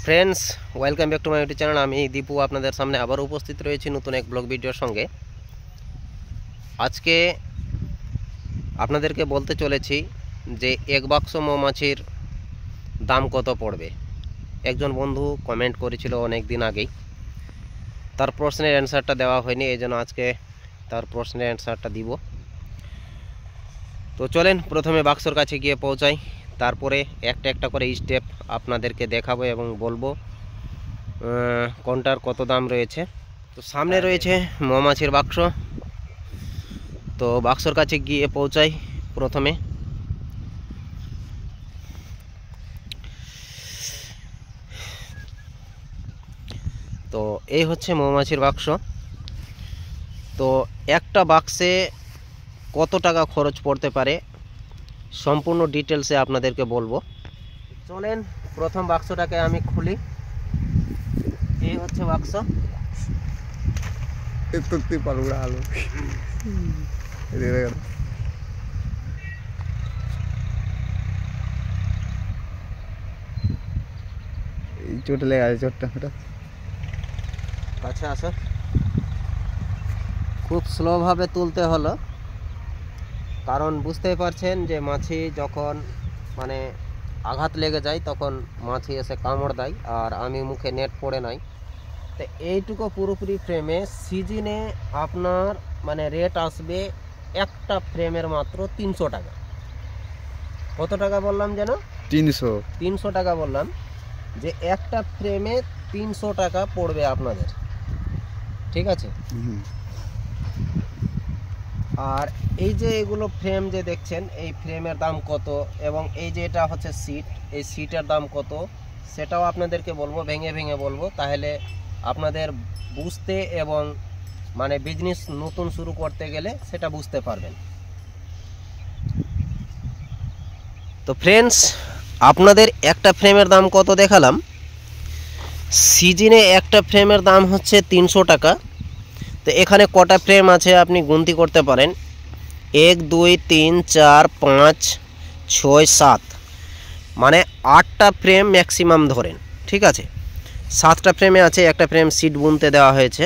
Friends, welcome back to my YouTube channel. আমি দীপু আপনাদের সামনে আবার উপস্থিত রয়েছি নতুন এক ব্লগ ভিডিওর সঙ্গে। আজকে আপনাদেরকে বলতে চলেছি যে এক বাক্স মৌমাছির দাম কত পড়বে। একজন বন্ধু কমেন্ট করেছিল অনেক দিন আগেই, তার প্রশ্নের অ্যান্সারটা দেওয়া হয়নি, এই জন্য আজকে তার প্রশ্নের অ্যান্সারটা দিব। তো চলেন প্রথমে বাক্সর কাছে গিয়ে পৌঁছাই, তারপরে একটা একটা করে স্টেপ আপনাদেরকে দেখাবো এবং বলবো কোনটার কত দাম রয়েছে। তো সামনে রয়েছে মৌমাছির বাক্স, তো বাক্সর কাছে গিয়ে পৌঁছাই প্রথমে। তো এই হচ্ছে মৌমাছির বাক্স। তো একটা বাক্সে কত টাকা খরচ পড়তে পারে সম্পূর্ণ ডিটেলসে আপনাদেরকে বলবো। চলেন প্রথম বাক্সটাকে আমি খুলি। এই হচ্ছে বাক্স। চোট লেগে আছে, চোটটা কাছে আসো। খুব স্লোভাবে তুলতে হলো, কারণ বুঝতেই পারছেন যে মাছি যখন মানে আঘাত লেগে যায় তখন মাছি এসে কামড় দেয়, আর আমি মুখে নেট পড়ে নাই। তো এইটুকু পুরোপুরি ফ্রেমে সিজনে আপনার মানে রেট আসবে একটা ফ্রেমের মাত্র 300 টাকা। কত টাকা বললাম যেন? 300 টাকা বললাম, যে একটা ফ্রেমে 300 টাকা পড়বে আপনাদের, ঠিক আছে? আর এই যে এগুলো ফ্রেম যে দেখছেন, এই ফ্রেমের দাম কত, এবং এই যে এটা হচ্ছে সিট, এই সিটের দাম কত সেটাও আপনাদেরকে বলবো, ভেঙে ভেঙে বলবো, তাহলে আপনাদের বুঝতে এবং মানে বিজনেস নতুন শুরু করতে গেলে সেটা বুঝতে পারবেন। তো ফ্রেন্ডস, আপনাদের একটা ফ্রেমের দাম কত দেখালাম। সিজনে একটা ফ্রেমের দাম হচ্ছে 300 টাকা। তো এখানে কটা ফ্রেম আছে আপনি গুনতি করতে পারেন, 1 2 3 4 5 6 7, মানে 8টা ফ্রেম ম্যাক্সিমাম ধরেন, ঠিক আছে? 7টা ফ্রেমে আছে, একটা ফ্রেম সিট বুনতে দেওয়া হয়েছে।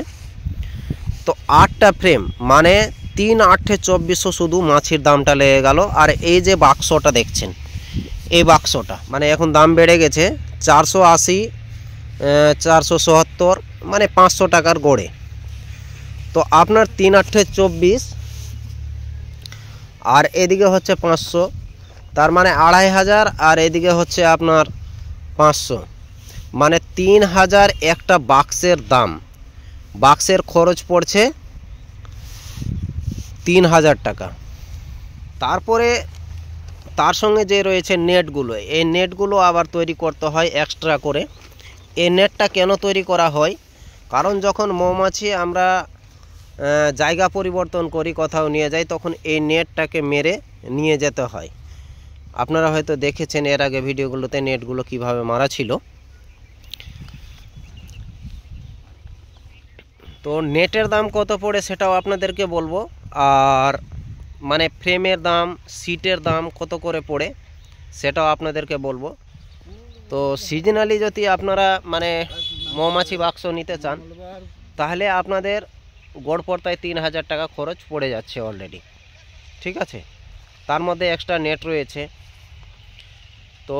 তো 8টা ফ্রেম মানে 3 8 2400 শুধু মাছির দামটা লেগে গেল। আর এই যে বাক্সটা দেখছেন, এই বাক্সটা মানে এখন দাম বেড়ে গেছে 480 470, মানে 500 টাকার গড়ে। তো আপনার 3 8 24, আর এদিকে হচ্ছে 500, তার মানে 2500, আর এদিকে হচ্ছে আপনার 500, মানে 3000 একটা বাক্সের দাম। বাক্সের খরচ পড়ছে 3000 টাকা। তারপরে তার সঙ্গে যে রয়েছে নেটগুলো, এই নেটগুলো আবার তৈরি করতে হয় এক্সট্রা করে। এই নেটটা কেন তৈরি করা হয়? কারণ যখন মৌমাছি আমরা জায়গা পরিবর্তন করি, কোথাও নিয়ে যাই, তখন এই নেটটাকে মেরে নিয়ে যেতে হয়। আপনারা হয়তো দেখেছেন এর আগে ভিডিওগুলোতে নেটগুলো কিভাবে মারা ছিল। তো নেটের দাম কত পড়ে সেটাও আপনাদেরকে বলবো, আর মানে ফ্রেমের দাম, সিটের দাম কত করে পড়ে সেটাও আপনাদেরকে বলবো। তো সিজনালি যদি আপনারা মানে মৌমাছি বাক্স নিতে চান, তাহলে আপনাদের গড়পড়তায় 3000 টাকা খরচ পড়ে যাচ্ছে অলরেডি, ঠিক আছে? তার মধ্যে এক্সট্রা নেট রয়েছে, তো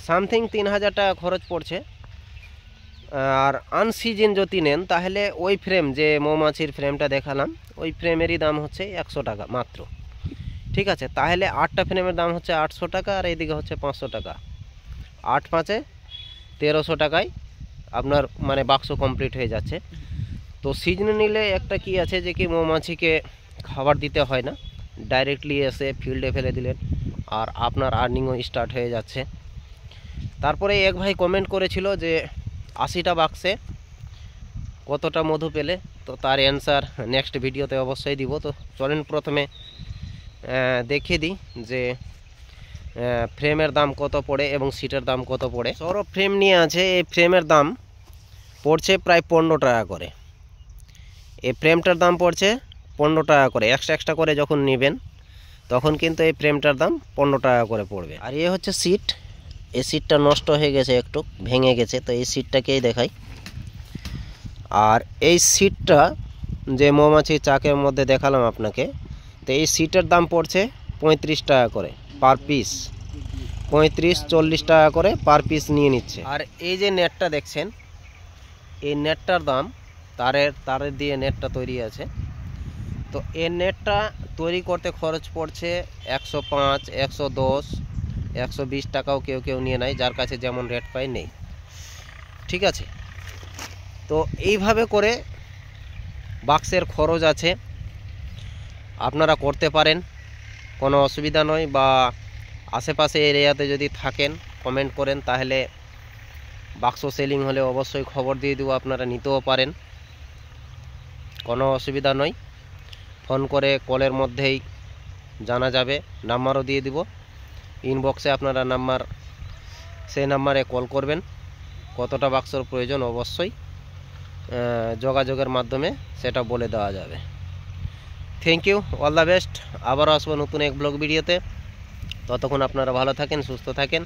সামথিং 3000 টাকা খরচ পড়ছে। আর আনসিজন যদি নেন, তাহলে ওই ফ্রেম যে মৌমাছির ফ্রেমটা দেখালাম, ওই ফ্রেমেরই দাম হচ্ছে 100 টাকা মাত্র, ঠিক আছে? তাহলে 8টা ফ্রেমের দাম হচ্ছে 800 টাকা, আর এইদিকে হচ্ছে 500 টাকা। 8 5 1300 টাকায় আপনার মানে বাক্স কমপ্লিট হয়ে যাচ্ছে। তো সিজনে নিলে একটা কি আছে, যে কি মৌমাছিকে খাবার দিতে হয় না, ডাইরেক্টলি এসে ফিল্ডে ফেলে দিলেন, আর আপনার আর্নিংও স্টার্ট হয়ে যাচ্ছে। তারপরে এক ভাই কমেন্ট করেছিল যে 80টা বাক্সে কতটা মধু পেলে, তো তার অ্যান্সার নেক্সট ভিডিওতে অবশ্যই দিব। তো চলেন প্রথমে দেখিয়ে দিই যে ফ্রেমের দাম কত পড়ে এবং সিটের দাম কত পড়ে। সৌরভ ফ্রেম নিয়ে আছে, এই ফ্রেমের দাম পড়ছে প্রায় 15 টাকা করে। এই ফ্রেমটার দাম পড়ছে 15 টাকা করে, এক্সট্রা করে যখন নেবেন তখন কিন্তু এই ফ্রেমটার দাম 15 টাকা করে পড়বে। আর এ হচ্ছে সিট, এই সিটটা নষ্ট হয়ে গেছে, একটু ভেঙে গেছে, তো এই সিটটাকেই দেখাই। আর এই সিটটা যে মৌমাছি চাকের মধ্যে দেখালাম আপনাকে, তো এই সিটের দাম পড়ছে 35 টাকা করে পার পিস, 35-40 টাকা করে পার পিস নিয়ে নিচ্ছে। আর এই যে নেটটা দেখছেন, এই নেটটার দাম তারের দিয়ে নেটটা তৈরি আছে, তো এই নেটটা তৈরি করতে খরচ পড়ছে 105, 110, 120 টাকাও কেউ কেউ নিয়ে নেয়, যার কাছে যেমন রেট পায় নেই। ঠিক আছে, তো এইভাবে করে বাক্সের খরচ আছে, আপনারা করতে পারেন, কোনো অসুবিধা নয়। বা আশেপাশে এরিয়াতে যদি থাকেন কমেন্ট করেন, তাহলে বাক্স সেলিং হলে অবশ্যই খবর দিয়ে দেবো, আপনারা নিতেও পারেন, কোনো অসুবিধা নয়। ফোন করে কলের মধ্যেই জানা যাবে, নাম্বারও দিয়ে দিব ইনবক্সে, আপনারা সেই নাম্বারে কল করবেন, কতটা বাক্সর প্রয়োজন অবশ্যই যোগাযোগের মাধ্যমে সেটা বলে দেওয়া যাবে। Thank you, all the best. আবারও আসবো নতুন এক ব্লগ ভিডিওতে, ততক্ষণ আপনারা ভালো থাকেন, সুস্থ থাকেন।